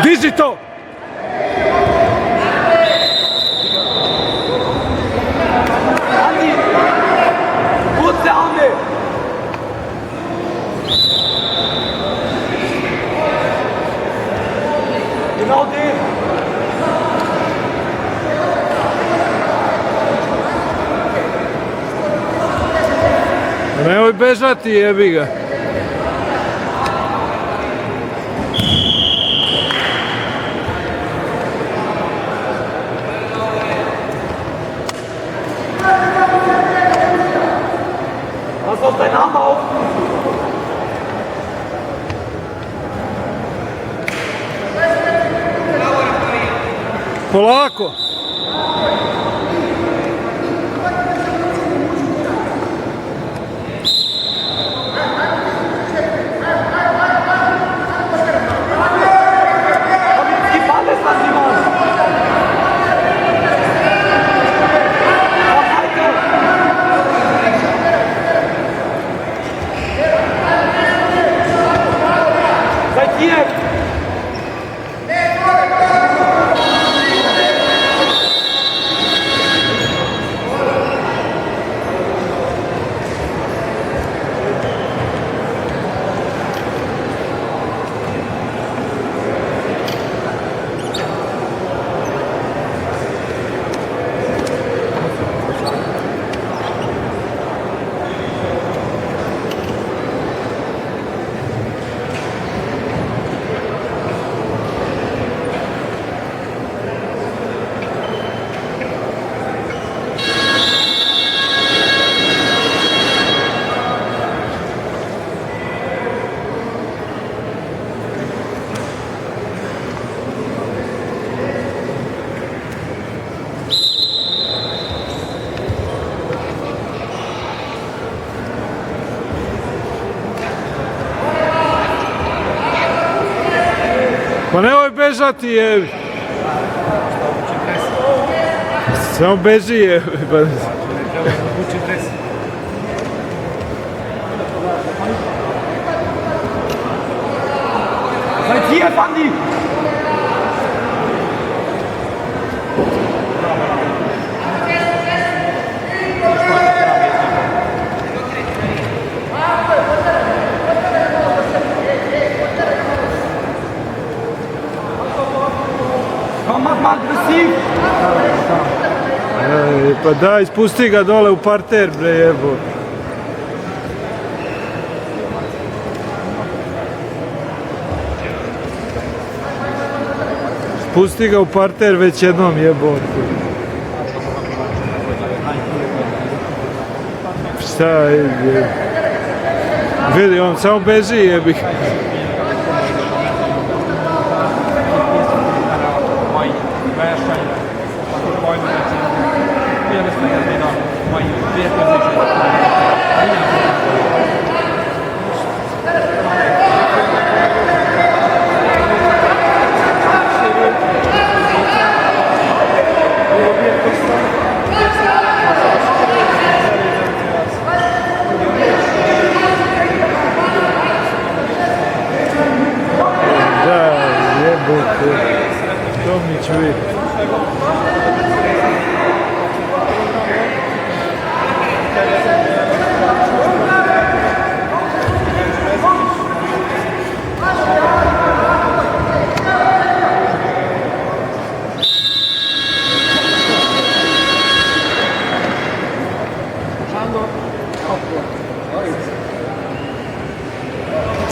Diži to! Andi! Puce, Andi! Genau den! Nemoj bežati, jebi ga. Pass auf deinen Arm auf! Polako. Gib alles, was sie machen! Seid ihr! Pa nemoj bežati, jebi. Samo beži, jebi. Seid ihr, Andi! Komm, mach mal aggressiv! Pa daj, spusti ga dole u parter, bre, jebo. Spusti ga u parter već jednom, jebo. Šta je? Vidi, on samo beži, jebi. Da, jebote. Tomić vidi.